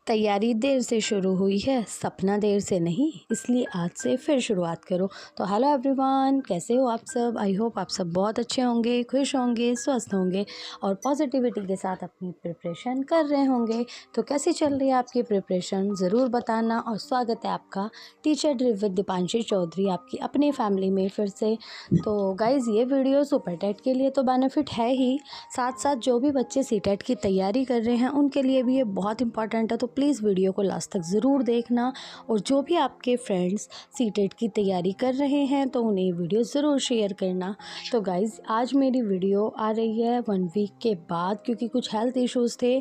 तैयारी देर से शुरू हुई है, सपना देर से नहीं, इसलिए आज से फिर शुरुआत करो। तो हेलो एवरीवन, कैसे हो आप सब। आई होप आप सब बहुत अच्छे होंगे, खुश होंगे, स्वस्थ होंगे और पॉजिटिविटी के साथ अपनी प्रिपरेशन कर रहे होंगे। तो कैसी चल रही है आपकी प्रिपरेशन, ज़रूर बताना। और स्वागत है आपका टीचर ड्रिव विद दीपांशी चौधरी आपकी अपनी फैमिली में फिर से। तो गाइज़, ये वीडियो सुपर टेट के लिए तो बेनिफिट है ही, साथ साथ जो भी बच्चे सी टेट की तैयारी कर रहे हैं उनके लिए भी ये बहुत इंपॉर्टेंट है। तो प्लीज़ वीडियो को लास्ट तक ज़रूर देखना। और जो भी आपके फ्रेंड्स सी टेट की तैयारी कर रहे हैं तो उन्हें ये वीडियो ज़रूर शेयर करना। तो गाइज़, आज मेरी वीडियो आ रही है 1 वीक के बाद, क्योंकि कुछ हेल्थ इश्यूज़ थे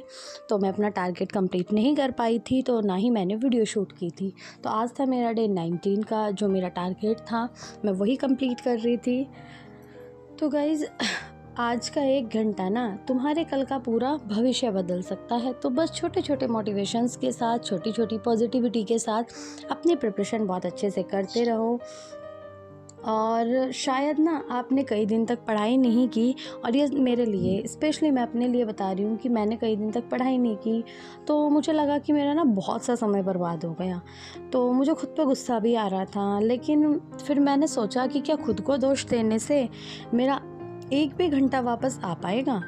तो मैं अपना टारगेट कंप्लीट नहीं कर पाई थी, तो ना ही मैंने वीडियो शूट की थी। तो आज था मेरा डे 19 का, जो मेरा टारगेट था मैं वही कंप्लीट कर रही थी। तो गाइज़, आज का 1 घंटा ना तुम्हारे कल का पूरा भविष्य बदल सकता है। तो बस छोटे छोटे मोटिवेशंस के साथ, छोटी छोटी पॉजिटिविटी के साथ अपनी प्रिपरेशन बहुत अच्छे से करते रहो। और शायद ना आपने कई दिन तक पढ़ाई नहीं की, और ये मेरे लिए स्पेशली मैं अपने लिए बता रही हूँ कि मैंने कई दिन तक पढ़ाई नहीं की, तो मुझे लगा कि मेरा ना बहुत सा समय बर्बाद हो गया। तो मुझे खुद पे गुस्सा भी आ रहा था, लेकिन फिर मैंने सोचा कि क्या खुद को दोष देने से मेरा 1 भी घंटा वापस आ पाएगा।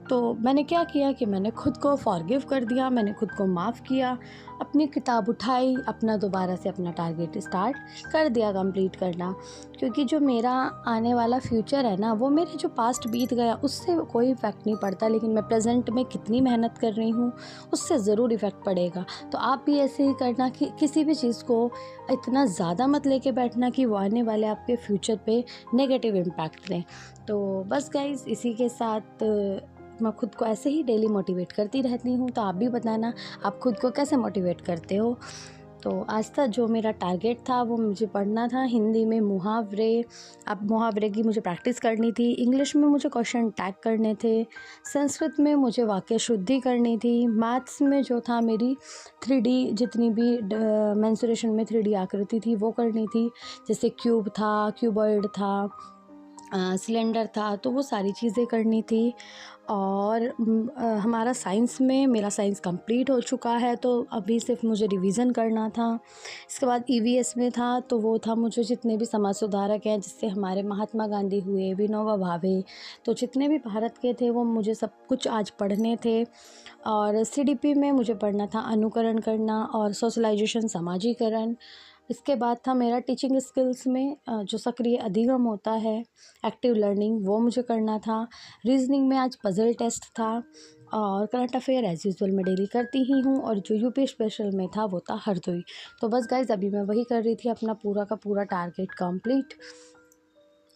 तो मैंने क्या किया कि मैंने खुद को फॉरगिव कर दिया, मैंने खुद को माफ़ किया, अपनी किताब उठाई, अपना दोबारा से अपना टारगेट स्टार्ट कर दिया कंप्लीट करना। क्योंकि जो मेरा आने वाला फ्यूचर है ना, वो मेरे जो पास्ट बीत गया उससे कोई इफ़ेक्ट नहीं पड़ता, लेकिन मैं प्रेजेंट में कितनी मेहनत कर रही हूँ उससे ज़रूर इफ़ेक्ट पड़ेगा। तो आप भी ऐसे ही करना कि किसी भी चीज़ को इतना ज़्यादा मत लेके बैठना कि वो आने वाले आपके फ्यूचर पे नेगेटिव इम्पैक्ट दें। तो बस गाइज़, इसी के साथ मैं खुद को ऐसे ही डेली मोटिवेट करती रहती हूँ। तो आप भी बताना आप खुद को कैसे मोटिवेट करते हो। तो आज तक जो मेरा टारगेट था वो मुझे पढ़ना था हिंदी में मुहावरे। अब मुहावरे की मुझे प्रैक्टिस करनी थी, इंग्लिश में मुझे क्वेश्चन टैग करने थे, संस्कृत में मुझे वाक्य शुद्धि करनी थी, मैथ्स में जो था मेरी 3D जितनी भी मेंसुरेशन में 3D आकृति थी वो करनी थी, जैसे क्यूब था, क्यूबॉइड था, सिलेंडर था, तो वो सारी चीज़ें करनी थी। और हमारा साइंस में मेरा साइंस कंप्लीट हो चुका है, तो अभी सिर्फ मुझे रिवीजन करना था। इसके बाद EVS में था, तो वो था मुझे जितने भी समाज सुधारक हैं, जिससे हमारे महात्मा गांधी हुए, विनोबा भावे, तो जितने भी भारत के थे वो मुझे सब कुछ आज पढ़ने थे। और CDP में मुझे पढ़ना था अनुकरण करना और सोशलाइजेशन समाजीकरण। इसके बाद था मेरा टीचिंग स्किल्स में जो सक्रिय अधिगम होता है, एक्टिव लर्निंग, वो मुझे करना था। रीजनिंग में आज पजल टेस्ट था। और करंट अफेयर एज यूजुअल मैं डेली करती ही हूँ। और जो यूपी स्पेशल में था वो था हरदोई। तो बस गाइज, अभी मैं वही कर रही थी, अपना पूरा का पूरा टारगेट कंप्लीट।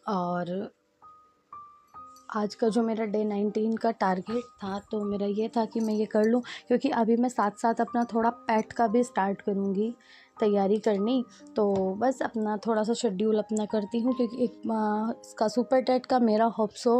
और आज का जो मेरा डे 19 का टारगेट था, तो मेरा ये था कि मैं ये कर लूँ, क्योंकि अभी मैं साथ साथ अपना थोड़ा पैट का भी स्टार्ट करूँगी तैयारी करनी। तो बस अपना थोड़ा सा शेड्यूल अपना करती हूँ, क्योंकि इसका सुपर टेट का मेरा होप सो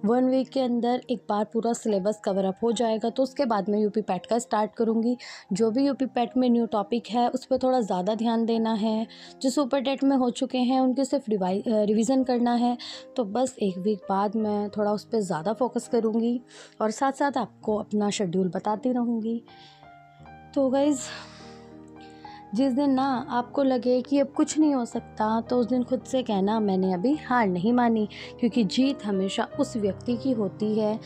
1 वीक के अंदर एक बार पूरा सिलेबस कवर अप हो जाएगा। तो उसके बाद मैं यूपी पैट का स्टार्ट करूँगी। जो भी यूपी पैट में न्यू टॉपिक है उस पर थोड़ा ज़्यादा ध्यान देना है, जो सुपर टेट में हो चुके हैं उनके सिर्फ रिविज़न करना है। तो बस 1 वीक बाद मैं थोड़ा उस पर ज़्यादा फोकस करूँगी, और साथ साथ आपको अपना शेड्यूल बताती रहूँगी। तो गाइज़, जिस दिन ना आपको लगे कि अब कुछ नहीं हो सकता, तो उस दिन खुद से कहना मैंने अभी हार नहीं मानी, क्योंकि जीत हमेशा उस व्यक्ति की होती है,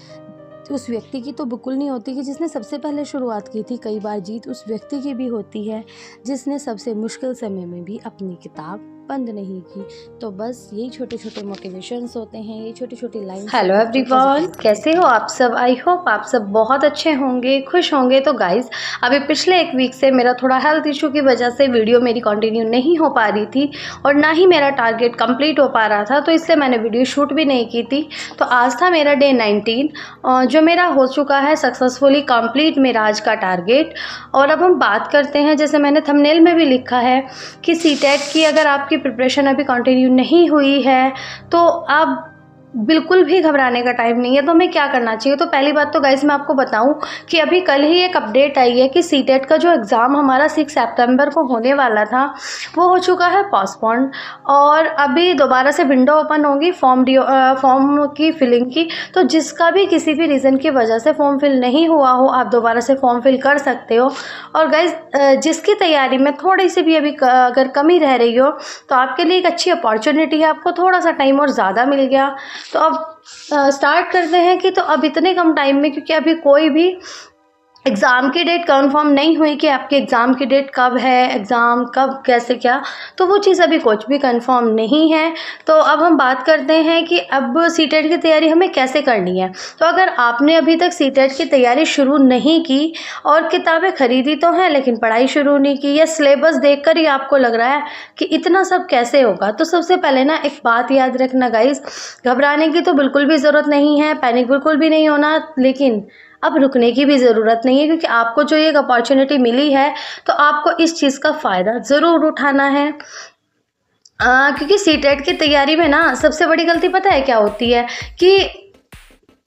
उस व्यक्ति की तो बिल्कुल नहीं होती कि जिसने सबसे पहले शुरुआत की थी। कई बार जीत उस व्यक्ति की भी होती है जिसने सबसे मुश्किल समय में भी अपनी किताब बंद नहीं की। तो बस यही छोटे छोटे मोटिवेशंस होते हैं, ये छोटी छोटी लाइन्स। हेलो एवरीवन, कैसे हो आप सब। आई होप आप सब बहुत अच्छे होंगे, खुश होंगे। तो गाइज, अभी पिछले 1 वीक से मेरा थोड़ा हेल्थ इशू की वजह से वीडियो मेरी कंटिन्यू नहीं हो पा रही थी, और ना ही मेरा टारगेट कंप्लीट हो पा रहा था, तो इसलिए मैंने वीडियो शूट भी नहीं की थी। तो आज था मेरा डे 19, जो मेरा हो चुका है सक्सेसफुली कंप्लीट मेरा आज का टारगेट। और अब हम बात करते हैं, जैसे मैंने थंबनेल में भी लिखा है कि सी टेट की अगर आपकी प्रिपरेशन अभी कंटिन्यू नहीं हुई है, तो आप बिल्कुल भी घबराने का टाइम नहीं है। तो हमें क्या करना चाहिए? तो पहली बात तो गाइस मैं आपको बताऊं कि अभी कल ही एक अपडेट आई है कि सीटेट का जो एग्ज़ाम हमारा 6 सितंबर को होने वाला था वो हो चुका है पोस्टपोन्ड, और अभी दोबारा से विंडो ओपन होगी फॉर्म की फिलिंग की। तो जिसका भी किसी भी रीज़न की वजह से फॉर्म फिल नहीं हुआ हो, आप दोबारा से फॉर्म फिल कर सकते हो। और गाइस जिसकी तैयारी में थोड़ी सी भी अभी अगर कमी रह रही हो तो आपके लिए एक अच्छी अपॉर्चुनिटी है, आपको थोड़ा सा टाइम और ज़्यादा मिल गया। तो अब स्टार्ट करते हैं कि तो अब इतने कम टाइम में, क्योंकि अभी कोई भी एग्ज़ाम की डेट कंफर्म नहीं हुई कि आपके एग्ज़ाम की डेट कब है, एग्ज़ाम कब कैसे क्या, तो वो चीज़ अभी कुछ भी कंफर्म नहीं है। तो अब हम बात करते हैं कि अब सीटेट की तैयारी हमें कैसे करनी है। तो अगर आपने अभी तक सीटेट की तैयारी शुरू नहीं की और किताबें खरीदी तो हैं लेकिन पढ़ाई शुरू नहीं की, या सिलेबस देखकर ही आपको लग रहा है कि इतना सब कैसे होगा, तो सबसे पहले ना एक बात याद रखना गाइस, घबराने की तो बिल्कुल भी ज़रूरत नहीं है, पैनिक बिल्कुल भी नहीं होना, लेकिन अब रुकने की भी ज़रूरत नहीं है, क्योंकि आपको जो एक अपॉर्चुनिटी मिली है तो आपको इस चीज़ का फ़ायदा ज़रूर उठाना है। क्योंकि सीटेट की तैयारी में ना सबसे बड़ी गलती पता है क्या होती है कि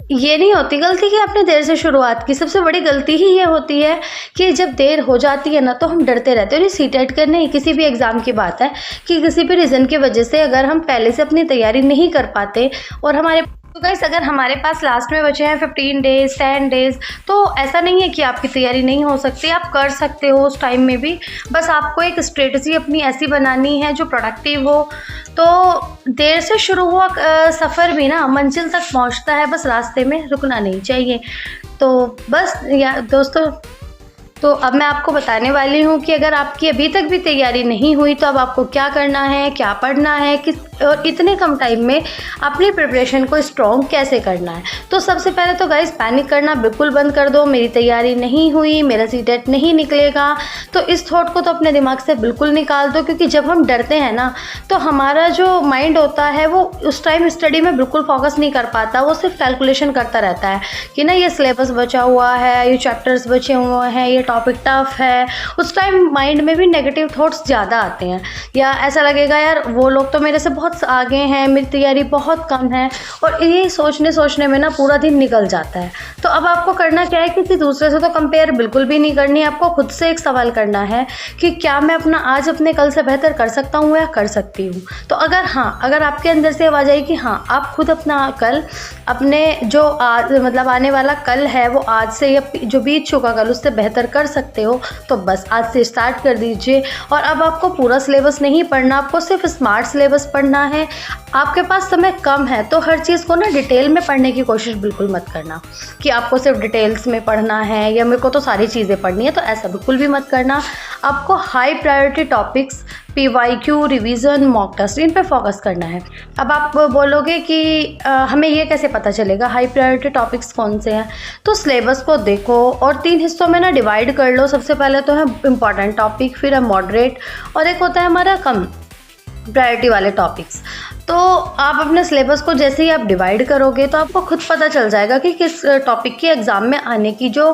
ये नहीं होती गलती कि आपने देर से शुरुआत की, सबसे बड़ी गलती ही ये होती है कि जब देर हो जाती है ना तो हम डरते रहते हैं। और ये सीटेट का नहीं, किसी भी एग्ज़ाम की बात है कि किसी भी रीज़न की वजह से अगर हम पहले से अपनी तैयारी नहीं कर पाते और हमारे तो गाइस अगर हमारे पास लास्ट में बचे हैं 15 डेज़ 10 डेज़, तो ऐसा नहीं है कि आपकी तैयारी नहीं हो सकती, आप कर सकते हो उस टाइम में भी। बस आपको एक स्ट्रेटजी अपनी ऐसी बनानी है जो प्रोडक्टिव हो। तो देर से शुरू हुआ सफ़र भी ना मंजिल तक पहुंचता है, बस रास्ते में रुकना नहीं चाहिए। तो बस या दोस्तों, तो अब मैं आपको बताने वाली हूँ कि अगर आपकी अभी तक भी तैयारी नहीं हुई तो अब आपको क्या करना है, क्या पढ़ना है, किस और इतने कम टाइम में अपनी प्रिपरेशन को स्ट्रॉन्ग कैसे करना है। तो सबसे पहले तो गाइस पैनिक करना बिल्कुल बंद कर दो। मेरी तैयारी नहीं हुई, मेरा सीटेट नहीं निकलेगा, तो इस थॉट को तो अपने दिमाग से बिल्कुल निकाल दो। क्योंकि जब हम डरते हैं ना तो हमारा जो माइंड होता है वो उस टाइम स्टडी में बिल्कुल फोकस नहीं कर पाता, वो सिर्फ कैलकुलेशन करता रहता है कि ना ये सिलेबस बचा हुआ है, ये चैप्टर्स बचे हुए हैं, ये टॉपिक टफ है। उस टाइम माइंड में भी नेगेटिव थॉट्स ज़्यादा आते हैं, या ऐसा लगेगा यार वो लोग तो मेरे से बहुत आगे हैं, मेरी तैयारी बहुत कम है, और ये सोचने में ना पूरा दिन निकल जाता है। तो अब आपको करना क्या है, किसी दूसरे से तो कंपेयर बिल्कुल भी नहीं करनी, आपको खुद से एक सवाल करना है कि क्या मैं अपना आज अपने कल से बेहतर कर सकता हूँ या कर सकती हूँ। तो अगर आपके अंदर से आवाज़ आई कि हाँ आप खुद अपना कल अपने जो आज मतलब आने वाला कल है वो आज से या जो बीत चुका कल उससे बेहतर कर सकते हो, तो बस आज से स्टार्ट कर दीजिए। और अब आपको पूरा सिलेबस नहीं पढ़ना, आपको सिर्फ स्मार्ट सिलेबस पढ़ना है। आपके पास समय कम है तो हर चीज़ को ना डिटेल में पढ़ने की कोशिश बिल्कुल मत करना कि आपको सिर्फ डिटेल्स में पढ़ना है या मेरे को तो सारी चीज़ें पढ़नी है, तो ऐसा बिल्कुल भी मत करना। आपको high priority topics, PYQ, revision, mock test, इन पे फोकस करना है। अब आप बोलोगे कि हमें ये कैसे पता चलेगा हाई प्रायोरिटी टॉपिक्स कौन से हैं? तो सिलेबस को देखो और 3 हिस्सों में ना डिवाइड कर लो। सबसे पहले तो है इम्पॉर्टेंट टॉपिक, फिर है मॉडरेट, और एक होता है हमारा कम प्रायोरिटी वाले टॉपिक्स। तो आप अपने सिलेबस को जैसे ही आप डिवाइड करोगे तो आपको खुद पता चल जाएगा कि किस टॉपिक के एग्ज़ाम में आने की जो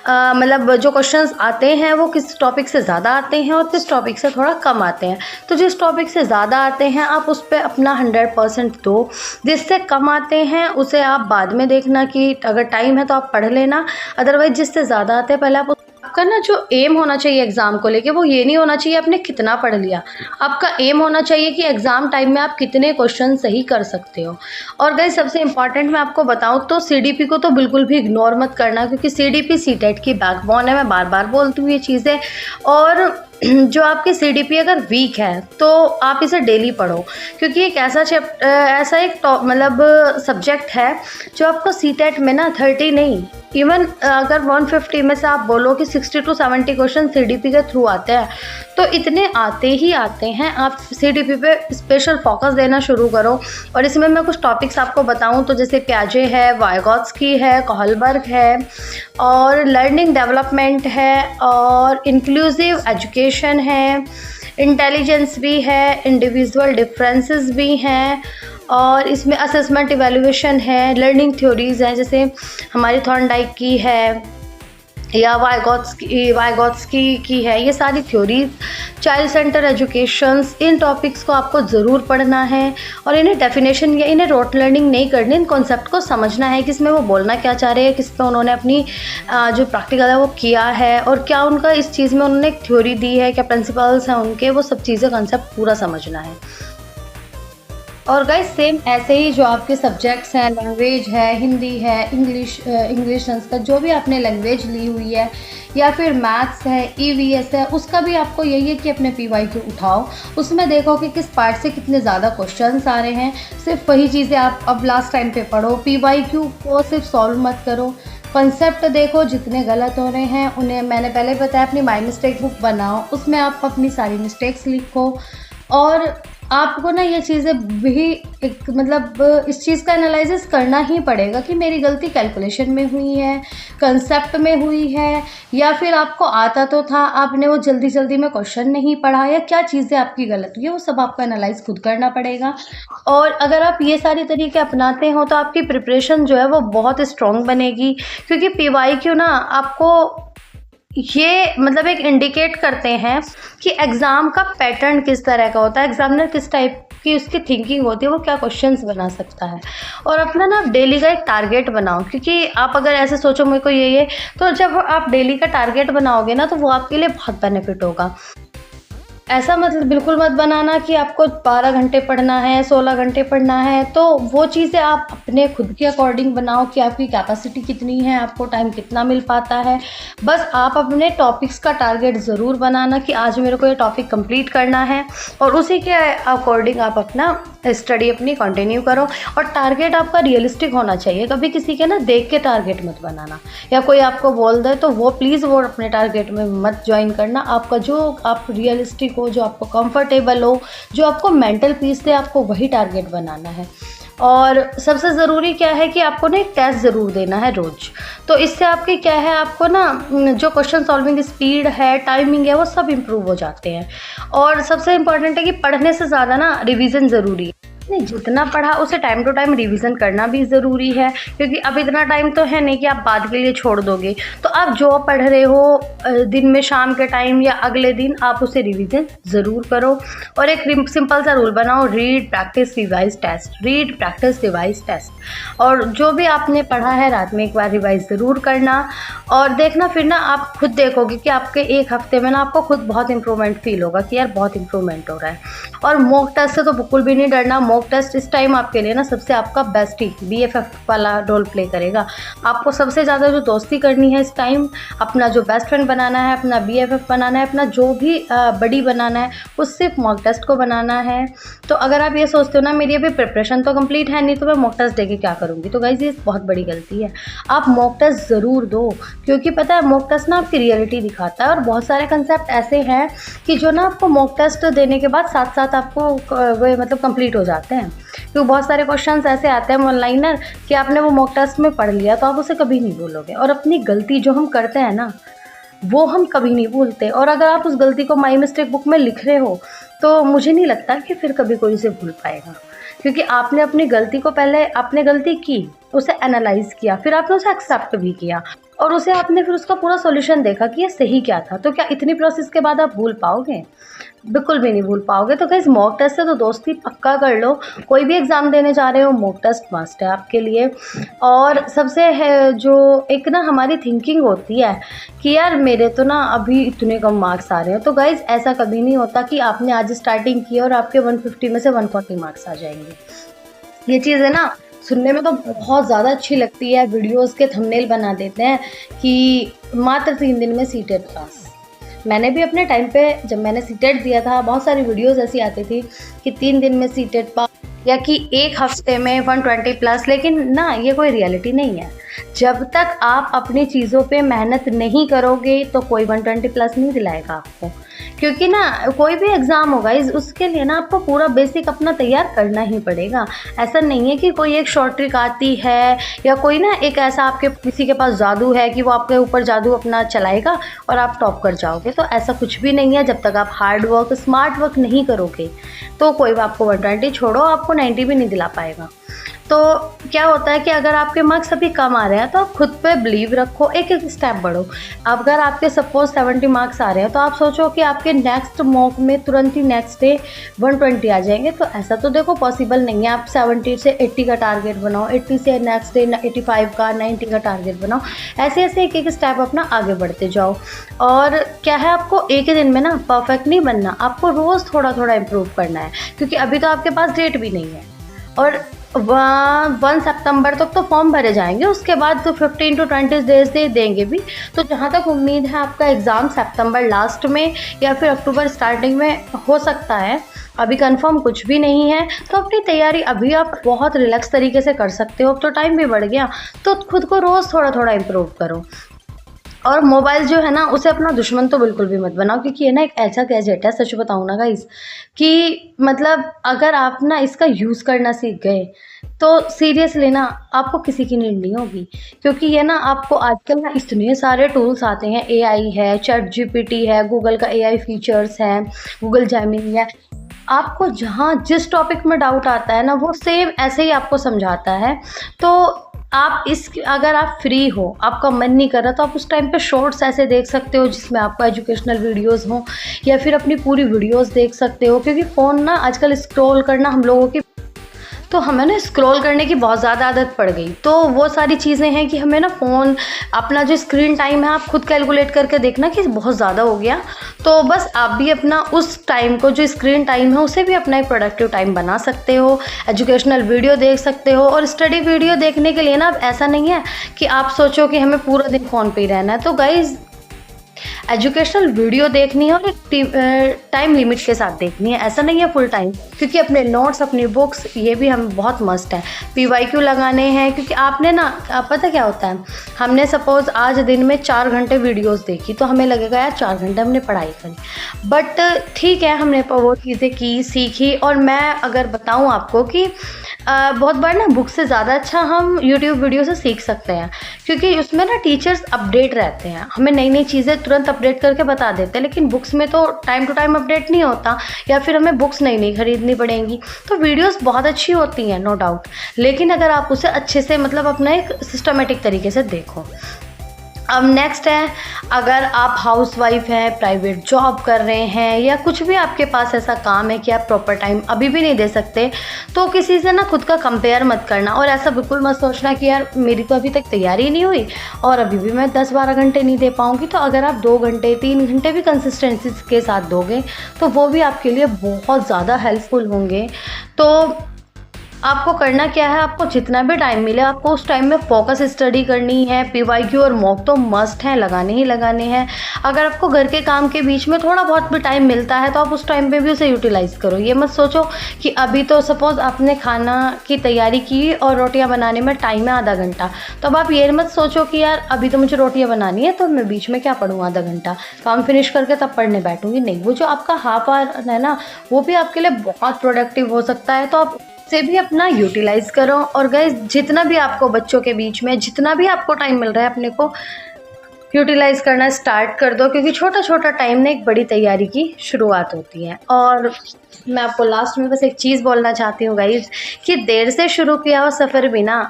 मतलब जो क्वेश्चंस आते हैं वो किस टॉपिक से ज़्यादा आते हैं और किस टॉपिक से थोड़ा कम आते हैं। तो जिस टॉपिक से ज़्यादा आते हैं आप उस पर अपना 100% दो, जिससे कम आते हैं उसे आप बाद में देखना कि अगर टाइम है तो आप पढ़ लेना, अदरवाइज जिससे ज़्यादा आते हैं पहले आप आपका ना जो एम होना चाहिए एग्ज़ाम को लेके वो ये नहीं होना चाहिए आपने कितना पढ़ लिया। आपका एम होना चाहिए कि एग्ज़ाम टाइम में आप कितने क्वेश्चन सही कर सकते हो। और गाइस सबसे इम्पॉर्टेंट मैं आपको बताऊं तो CDP को तो बिल्कुल भी इग्नोर मत करना, क्योंकि CDP सीटेट की बैकबोन है। मैं बार बार बोलती हूँ ये चीज़ें। और जो आपकी CDP अगर वीक है तो आप इसे डेली पढ़ो, क्योंकि एक ऐसा एक मतलब सब्जेक्ट है जो आपको सीटेट में ना 30 नहीं, इवन अगर 150 में से आप बोलो कि 60 to 70 क्वेश्चन CDP के थ्रू आते हैं, तो इतने आते ही आते हैं। आप CDP पे स्पेशल फोकस देना शुरू करो। और इसमें मैं कुछ टॉपिक्स आपको बताऊं तो जैसे प्याजे है, वाइगॉत्स्की है, कोहलबर्ग है, और लर्निंग डेवलपमेंट है, और इंक्लूसिव एजुकेशन है, इंटेलिजेंस भी है, इंडिविजुअल डिफरेंसेस भी हैं, और इसमें असेसमेंट इवैल्यूएशन है, लर्निंग थ्योरीज़ हैं जैसे हमारी थॉर्नडाइक की है, या वाइगॉत्स्की की है, ये सारी थ्योरीज, चाइल्ड सेंटर एजुकेशंस, इन टॉपिक्स को आपको ज़रूर पढ़ना है और इन्हें डेफिनेशन या इन्हें रोट लर्निंग नहीं करनी, इन कॉन्सेप्ट को समझना है कि इसमें वो बोलना क्या चाह रहे हैं, किस पे उन्होंने अपनी जो प्रैक्टिकल है वो किया है और क्या उनका इस चीज़ में उन्होंने एक थ्योरी दी है, क्या प्रिंसिपल्स हैं उनके, वो सब चीज़ें कॉन्सेप्ट पूरा समझना है। और गाइस सेम ऐसे ही जो आपके सब्जेक्ट्स हैं, लैंग्वेज है, हिंदी है, इंग्लिश संस्कृत, जो भी आपने लैंग्वेज ली हुई है या फिर मैथ्स है, ईवीएस है, उसका भी आपको यही है कि अपने पीवाईक्यू उठाओ, उसमें देखो कि किस पार्ट से कितने ज़्यादा क्वेश्चंस आ रहे हैं। सिर्फ वही चीज़ें आप अब लास्ट टाइम पे पढ़ो, पीवाईक्यू को सिर्फ सॉल्व मत करो, कंसेप्ट देखो, जितने गलत हो रहे हैं उन्हें मैंने पहले बताया, अपनी माई मिस्टेक बुक बनाओ, उसमें आप अपनी सारी मिस्टेक्स लिखो। और आपको ना ये चीज़ें भी एक मतलब इस चीज़ का एनालिसिस करना ही पड़ेगा कि मेरी गलती कैलकुलेशन में हुई है, कंसेप्ट में हुई है, या फिर आपको आता तो था, आपने वो जल्दी जल्दी में क्वेश्चन नहीं पढ़ा, या क्या चीज़ें आपकी गलत हुई है, वो सब आपको एनालाइज खुद करना पड़ेगा। और अगर आप ये सारे तरीके अपनाते हो तो आपकी प्रिपरेशन जो है वो बहुत स्ट्रॉन्ग बनेगी, क्योंकि पीवाईक्यू ना आपको ये मतलब एक इंडिकेट करते हैं कि एग्ज़ाम का पैटर्न किस तरह का होता है, एग्जामिनर किस टाइप की उसकी थिंकिंग होती है, वो क्या क्वेश्चंस बना सकता है। और अपना ना डेली का एक टारगेट बनाओ, क्योंकि आप अगर ऐसे सोचो मेरे को ये तो जब आप डेली का टारगेट बनाओगे ना तो वो आपके लिए बहुत बेनिफिट होगा। ऐसा मतलब बिल्कुल मत बनाना कि आपको 12 घंटे पढ़ना है, 16 घंटे पढ़ना है, तो वो चीज़ें आप अपने खुद के अकॉर्डिंग बनाओ कि आपकी कैपेसिटी कितनी है, आपको टाइम कितना मिल पाता है। बस आप अपने टॉपिक्स का टारगेट ज़रूर बनाना कि आज मेरे को ये टॉपिक कंप्लीट करना है, और उसी के अकॉर्डिंग आप अपना स्टडी अपनी कंटिन्यू करो। और टारगेट आपका रियलिस्टिक होना चाहिए, कभी किसी के ना देख के टारगेट मत बनाना, या कोई आपको बोल दे तो वो प्लीज़ वो अपने टारगेट में मत ज्वाइन करना। आपका जो आप रियलिस्टिक हो, जो आपको कंफर्टेबल हो, जो आपको मेंटल पीस दे, आपको वही टारगेट बनाना है। और सबसे ज़रूरी क्या है कि आपको ना एक टेस्ट ज़रूर देना है रोज़, तो इससे आपके क्या है, आपको ना जो क्वेश्चन सॉल्विंग स्पीड है, टाइमिंग है, वो सब इम्प्रूव हो जाते हैं। और सबसे इम्पॉर्टेंट है कि पढ़ने से ज़्यादा ना रिवीजन ज़रूरी है। नहीं, जितना पढ़ा उसे टाइम टू टाइम रिवीजन करना भी ज़रूरी है, क्योंकि अब इतना टाइम तो है नहीं कि आप बाद के लिए छोड़ दोगे। तो आप जो पढ़ रहे हो दिन में, शाम के टाइम या अगले दिन, आप उसे रिवीजन ज़रूर करो। और एक सिंपल सा रूल बनाओ, read practice revise test, read practice revise test. और जो भी आपने पढ़ा है रात में एक बार रिवाइज ज़रूर करना और देखना, फिर ना आप खुद देखोगे कि आपके एक हफ्ते में ना आपको खुद बहुत इंप्रूवमेंट फील होगा कि यार बहुत इंप्रूवमेंट हो रहा है। और मॉक टेस्ट से तो बिल्कुल भी नहीं डरना। मॉक टेस्ट इस टाइम आपके लिए ना सबसे आपका बेस्ट ही BFF वाला रोल प्ले करेगा। आपको सबसे ज़्यादा जो दोस्ती करनी है इस टाइम, अपना जो बेस्ट फ्रेंड बनाना है, अपना BFF बनाना है, अपना जो भी बड़ी बनाना है, वो सिर्फ मॉक टेस्ट को बनाना है। तो अगर आप ये सोचते हो ना मेरी अभी प्रिपरेशन तो कंप्लीट है नहीं तो मैं मॉक टेस्ट देके क्या करूँगी, तो गाइस ये बहुत बड़ी गलती है। आप मॉक टेस्ट ज़रूर दो, क्योंकि पता है मॉक टेस्ट ना आपकी रियलिटी दिखाता है। और बहुत सारे कंसेप्ट ऐसे हैं कि जो ना आपको मॉक टेस्ट देने के बाद साथ साथ आपको वो मतलब कंप्लीट हो जाते हैं। क्योंकि बहुत सारे क्वेश्चंस ऐसे आते हैं ऑनलाइन ना कि आपने वो मॉक टेस्ट में पढ़ लिया तो आप उसे कभी नहीं भूलोगे। और अपनी गलती जो हम करते हैं ना वो हम कभी नहीं भूलते। और अगर आप उस गलती को माई मिस्टेक बुक में लिख रहे हो तो मुझे नहीं लगता कि फिर कभी कोई उसे भूल पाएगा, क्योंकि आपने अपनी गलती को पहले, आपने गलती की, उसे एनालाइज किया, फिर आपने उसे एक्सेप्ट भी किया और उसे आपने फिर उसका पूरा सॉल्यूशन देखा कि ये सही क्या था। तो क्या इतनी प्रोसेस के बाद आप भूल पाओगे? बिल्कुल भी नहीं भूल पाओगे। तो गाइस मॉक टेस्ट से तो दोस्ती पक्का कर लो। कोई भी एग्ज़ाम देने जा रहे हो मॉक टेस्ट मस्ट है आपके लिए। और सबसे है जो एक ना हमारी थिंकिंग होती है कि यार मेरे तो ना अभी इतने कम मार्क्स आ रहे हैं, तो गाइस ऐसा कभी नहीं होता कि आपने आज स्टार्टिंग की और आपके 150 में से 140 मार्क्स आ जाएंगे। ये चीज़ है ना सुनने में तो बहुत ज़्यादा अच्छी लगती है, वीडियोस के थंबनेल बना देते हैं कि मात्र 3 दिन में सीटेट पास। मैंने भी अपने टाइम पे जब मैंने सीटेट दिया था बहुत सारी वीडियोस ऐसी आती थी कि 3 दिन में सीटेट पास या कि एक हफ्ते में 120 प्लस, लेकिन ना ये कोई रियलिटी नहीं है। जब तक आप अपनी चीज़ों पे मेहनत नहीं करोगे तो कोई 120 प्लस नहीं दिलाएगा आपको, क्योंकि ना कोई भी एग्ज़ाम होगा उसके लिए ना आपको पूरा बेसिक अपना तैयार करना ही पड़ेगा। ऐसा नहीं है कि कोई एक शॉर्ट ट्रिक आती है या कोई ना एक ऐसा आपके किसी के पास जादू है कि वो आपके ऊपर जादू अपना चलाएगा और आप टॉप कर जाओगे। तो ऐसा कुछ भी नहीं है। जब तक आप हार्ड वर्क, स्मार्ट वर्क नहीं करोगे तो कोई आपको 120 छोड़ो, आपको 90 भी नहीं दिला पाएगा। तो क्या होता है कि अगर आपके मार्क्स अभी कम आ रहे हैं तो आप खुद पे बिलीव रखो, एक एक स्टेप बढ़ो। अगर आपके सपोज 70 मार्क्स आ रहे हैं तो आप सोचो कि आपके नेक्स्ट मॉक में तुरंत ही नेक्स्ट डे 120 आ जाएंगे, तो ऐसा तो देखो पॉसिबल नहीं है। आप 70 से 80 का टारगेट बनाओ, 80 से नेक्स्ट डे 85 का, 90 का टारगेट बनाओ। ऐसे ऐसे एक एक स्टेप अपना आगे बढ़ते जाओ। और क्या है, आपको एक ही दिन में ना परफेक्ट नहीं बनना, आपको रोज़ थोड़ा थोड़ा इम्प्रूव करना है, क्योंकि अभी तो आपके पास डेट भी नहीं है। और 1 सितंबर तक तो फॉर्म भरे जाएंगे, उसके बाद तो 15 to 20 डेज दे देंगे भी। तो जहाँ तक उम्मीद है आपका एग्ज़ाम सितंबर लास्ट में या फिर अक्टूबर स्टार्टिंग में हो सकता है, अभी कंफर्म कुछ भी नहीं है। तो अपनी तैयारी अभी आप बहुत रिलैक्स तरीके से कर सकते हो। अब तो टाइम भी बढ़ गया, तो खुद को रोज़ थोड़ा थोड़ा इम्प्रूव करो। और मोबाइल जो है ना, उसे अपना दुश्मन तो बिल्कुल भी मत बनाओ, क्योंकि ये ना एक ऐसा गैजेट है, सच बताऊँ ना गाइस, कि मतलब अगर आप ना इसका यूज़ करना सीख गए तो सीरियसली ना आपको किसी की नीड नहीं होगी। क्योंकि ये ना आपको आजकल ना इतने सारे टूल्स आते हैं, एआई है, चैट जीपीटी है, गूगल का एआई फीचर्स है, गूगल जेमिनी है। आपको जहाँ जिस टॉपिक में डाउट आता है ना, वो सेम ऐसे ही आपको समझाता है। तो आप अगर आप फ्री हो, आपका मन नहीं कर रहा, तो आप उस टाइम पे शॉर्ट्स ऐसे देख सकते हो जिसमें आपको एजुकेशनल वीडियोस हो, या फिर अपनी पूरी वीडियोस देख सकते हो। क्योंकि फ़ोन ना आजकल स्क्रॉल करना हम लोगों की, तो हमें ना स्क्रॉल करने की बहुत ज़्यादा आदत पड़ गई। तो वो सारी चीज़ें हैं कि हमें ना फ़ोन, अपना जो स्क्रीन टाइम है आप खुद कैलकुलेट करके देखना कि बहुत ज़्यादा हो गया। तो बस आप भी अपना उस टाइम को, जो स्क्रीन टाइम है, उसे भी अपना एक प्रोडक्टिव टाइम बना सकते हो। एजुकेशनल वीडियो देख सकते हो। और स्टडी वीडियो देखने के लिए ना अब ऐसा नहीं है कि आप सोचो कि हमें पूरा दिन फ़ोन पे ही रहना है। तो गाइज़, एजुकेशनल वीडियो देखनी है और एक टाइम लिमिट के साथ देखनी है, ऐसा नहीं है फुल टाइम। क्योंकि अपने नोट्स, अपनी बुक्स, ये भी हम बहुत मस्ट है। पीवाईक्यू लगाने हैं, क्योंकि आपने ना, पता क्या होता है, हमने सपोज़ आज दिन में 4 घंटे वीडियोस देखी, तो हमें लगेगा यार 4 घंटे हमने पढ़ाई करी। बट ठीक है, हमने वो चीज़ें की, सीखी। और मैं अगर बताऊँ आपको कि बहुत बार ना बुक से ज़्यादा अच्छा हम यूट्यूब वीडियो से सीख सकते हैं, क्योंकि उसमें ना टीचर्स अपडेट रहते हैं, हमें नई नई चीज़ें तुरंत अपडेट करके बता देते हैं। लेकिन बुक्स में तो टाइम टू टाइम अपडेट नहीं होता, या फिर हमें बुक्स नई नई खरीदनी पड़ेंगी। तो वीडियोस बहुत अच्छी होती हैं, नो डाउट, लेकिन अगर आप उसे अच्छे से, मतलब अपना एक सिस्टमेटिक तरीके से देखो। अब नेक्स्ट है, अगर आप हाउसवाइफ हैं, प्राइवेट जॉब कर रहे हैं, या कुछ भी आपके पास ऐसा काम है कि आप प्रॉपर टाइम अभी भी नहीं दे सकते, तो किसी से ना खुद का कंपेयर मत करना। और ऐसा बिल्कुल मत सोचना कि यार मेरी तो अभी तक तैयारी नहीं हुई और अभी भी मैं 10-12 घंटे नहीं दे पाऊँगी। तो अगर आप 2 घंटे 3 घंटे भी कंसिस्टेंसी के साथ दोगे तो वो भी आपके लिए बहुत ज़्यादा हेल्पफुल होंगे। तो आपको करना क्या है, आपको जितना भी टाइम मिले आपको उस टाइम में फोकस स्टडी करनी है। पीवाईक्यू और मॉक तो मस्ट हैं, लगाने ही लगाने हैं। अगर आपको घर के काम के बीच में थोड़ा बहुत भी टाइम मिलता है तो आप उस टाइम पे भी उसे यूटिलाइज़ करो। ये मत सोचो कि अभी तो सपोज़ आपने खाना की तैयारी की और रोटियां बनाने में टाइम है आधा घंटा, तो अब आप ये मत सोचो कि यार अभी तो मुझे रोटियां बनानी है तो मैं बीच में क्या पढ़ूँ आधा घंटा, काम फिनिश करके तब पढ़ने बैठूँगी। नहीं, वो जो आपका हाफ आवर है ना, वो भी आपके लिए बहुत प्रोडक्टिव हो सकता है। तो आप से भी अपना यूटिलाइज़ करो। और गाइस, जितना भी आपको बच्चों के बीच में जितना भी आपको टाइम मिल रहा है, अपने को यूटिलाइज़ करना स्टार्ट कर दो, क्योंकि छोटा छोटा टाइम ने एक बड़ी तैयारी की शुरुआत होती है। और मैं आपको लास्ट में बस एक चीज़ बोलना चाहती हूँ गाइस, कि देर से शुरू किया हुआ सफ़र भी ना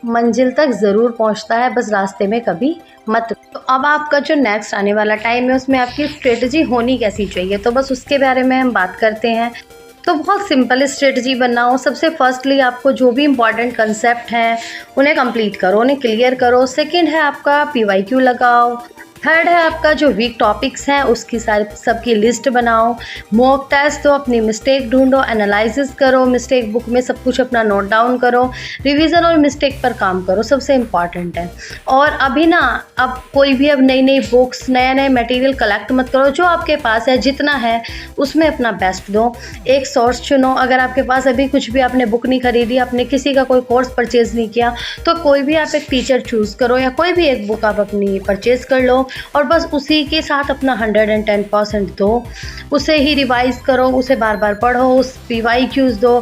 मंजिल तक ज़रूर पहुँचता है, बस रास्ते में कभी मत। तो अब आपका जो नेक्स्ट आने वाला टाइम है उसमें आपकी स्ट्रेटजी होनी कैसी चाहिए, तो बस उसके बारे में हम बात करते हैं। तो बहुत सिंपल स्ट्रेटजी बनाओ। सबसे फर्स्टली आपको जो भी इम्पॉर्टेंट कंसेप्ट हैं उन्हें कंप्लीट करो, उन्हें क्लियर करो। सेकंड है आपका पीवाईक्यू लगाओ। थर्ड है आपका जो वीक टॉपिक्स हैं उसकी सबकी लिस्ट बनाओ। मॉक टेस्ट दो, अपनी मिस्टेक ढूंढो, एनालिसिस करो, मिस्टेक बुक में सब कुछ अपना नोट डाउन करो, रिवीजन और मिस्टेक पर काम करो, सबसे इम्पॉर्टेंट है। और अभी ना, अब कोई भी अब नई नई बुक्स, नए नए मटेरियल कलेक्ट मत करो, जो आपके पास है जितना है उसमें अपना बेस्ट दो। एक सोर्स चुनो। अगर आपके पास अभी कुछ भी, आपने बुक नहीं खरीदी, आपने किसी का कोई कोर्स परचेज़ नहीं किया, तो कोई भी आप एक टीचर चूज़ करो या कोई भी एक बुक आप अपनी परचेज़ कर लो और बस उसी के साथ अपना 110% दो। उसे ही रिवाइज़ करो, उसे बार बार पढ़ो, उस पीवाईक्यूज़ दो।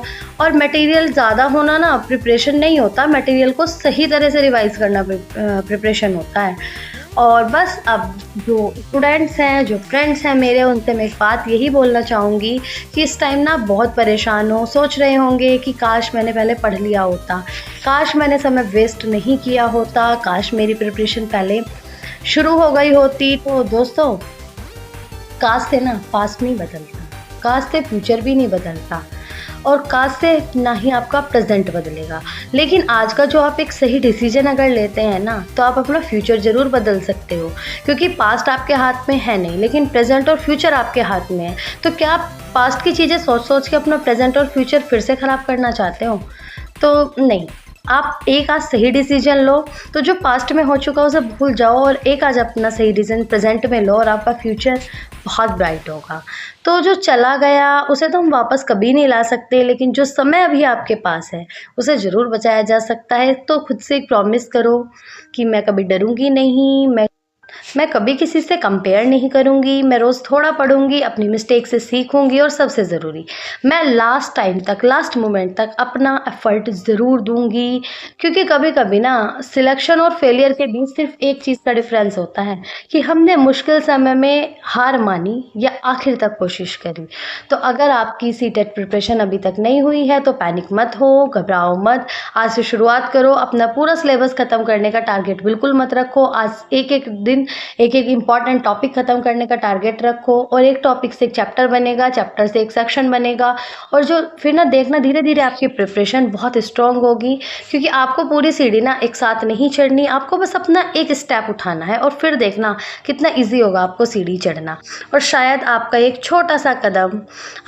और मटेरियल ज़्यादा होना ना प्रिपरेशन नहीं होता, मटेरियल को सही तरह से रिवाइज़ करना प्रिपरेशन होता है। और बस अब जो स्टूडेंट्स हैं, जो फ्रेंड्स हैं मेरे, उनसे मैं एक बात यही बोलना चाहूँगी कि इस टाइम ना बहुत परेशान हो, सोच रहे होंगे कि काश मैंने पहले पढ़ लिया होता, काश मैंने समय वेस्ट नहीं किया होता, काश मेरी प्रिपरेशन पहले शुरू हो गई होती। तो दोस्तों, काश से ना पास्ट नहीं बदलता, काश से फ्यूचर भी नहीं बदलता, और काश से ना ही आपका प्रेजेंट बदलेगा। लेकिन आज का जो आप एक सही डिसीजन अगर लेते हैं ना, तो आप अपना फ्यूचर ज़रूर बदल सकते हो, क्योंकि पास्ट आपके हाथ में है नहीं, लेकिन प्रेजेंट और फ्यूचर आपके हाथ में है। तो क्या आप पास्ट की चीज़ें सोच सोच के अपना प्रेजेंट और फ्यूचर फिर से ख़राब करना चाहते हो? तो नहीं, आप एक आज सही डिसीजन लो, तो जो पास्ट में हो चुका उसे भूल जाओ, और एक आज अपना सही डिसीजन प्रेजेंट में लो, और आपका फ्यूचर बहुत ब्राइट होगा। तो जो चला गया उसे तो हम वापस कभी नहीं ला सकते, लेकिन जो समय अभी आपके पास है उसे ज़रूर बचाया जा सकता है। तो खुद से एक प्रॉमिस करो कि मैं कभी डरूंगी नहीं, मैं कभी किसी से कंपेयर नहीं करूँगी, मैं रोज़ थोड़ा पढ़ूँगी, अपनी मिस्टेक से सीखूँगी, और सबसे ज़रूरी, मैं लास्ट टाइम तक, लास्ट मोमेंट तक अपना एफ़र्ट ज़रूर दूँगी। क्योंकि कभी कभी ना सिलेक्शन और फेलियर के बीच सिर्फ एक चीज़ का डिफरेंस होता है कि हमने मुश्किल समय में हार मानी या आखिर तक कोशिश करी। तो अगर आपकी सीटेट प्रिपरेशन अभी तक नहीं हुई है तो पैनिक मत हो, घबराओ मत, आज से शुरुआत करो। अपना पूरा सिलेबस ख़त्म करने का टारगेट बिल्कुल मत रखो। आज एक एक दिन एक एक इम्पॉर्टेंट टॉपिक ख़त्म करने का टारगेट रखो, और एक टॉपिक से एक चैप्टर बनेगा, चैप्टर से एक सेक्शन बनेगा, और जो फिर ना देखना धीरे धीरे आपकी प्रिपरेशन बहुत स्ट्रांग होगी। क्योंकि आपको पूरी सीढ़ी ना एक साथ नहीं चढ़नी, आपको बस अपना एक स्टेप उठाना है, और फिर देखना कितना ईजी होगा आपको सीढ़ी चढ़ना। और शायद आपका एक छोटा सा कदम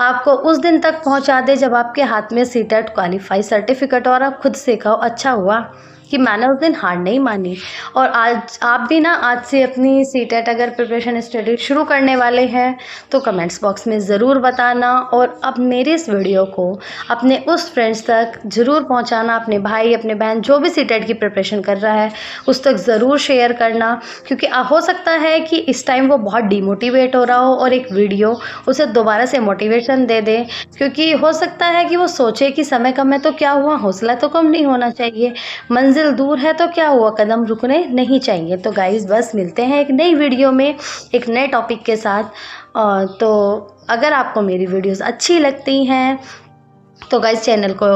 आपको उस दिन तक पहुंचा दे जब आपके हाथ में सीटेट क्वालिफाई सर्टिफिकेट, और आप खुद से कहो अच्छा हुआ कि मैंने उस दिन हार नहीं मानी। और आज आप भी ना आज से अपनी सीटेट अगर प्रिपरेशन स्टडी शुरू करने वाले हैं तो कमेंट्स बॉक्स में ज़रूर बताना, और अब मेरे इस वीडियो को अपने उस फ्रेंड्स तक ज़रूर पहुंचाना, अपने भाई अपने बहन जो भी सीटेट की प्रिपरेशन कर रहा है उस तक ज़रूर शेयर करना। क्योंकि हो सकता है कि इस टाइम वो बहुत डिमोटिवेट हो रहा हो, और एक वीडियो उसे दोबारा से मोटिवेशन दे दे। क्योंकि हो सकता है कि वो सोचे कि समय कम है तो क्या हुआ, हौसला तो कम नहीं होना चाहिए, मंजिल दूर है तो क्या हुआ, कदम रुकने नहीं चाहिए। तो गाइस, बस मिलते हैं एक नई वीडियो में एक नए टॉपिक के साथ। तो अगर आपको मेरी वीडियोस अच्छी लगती हैं तो गाइस चैनल को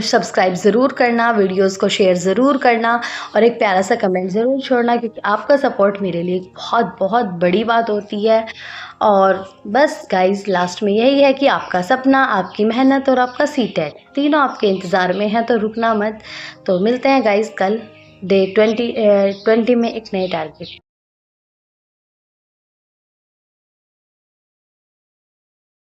सब्सक्राइब ज़रूर करना, वीडियोस को शेयर ज़रूर करना, और एक प्यारा सा कमेंट ज़रूर छोड़ना, क्योंकि आपका सपोर्ट मेरे लिए बहुत बहुत बड़ी बात होती है। और बस गाइस, लास्ट में यही है कि आपका सपना, आपकी मेहनत और आपका सीटेट तीनों आपके इंतज़ार में है, तो रुकना मत। तो मिलते हैं गाइस कल डे 20 में एक नए टारगेट।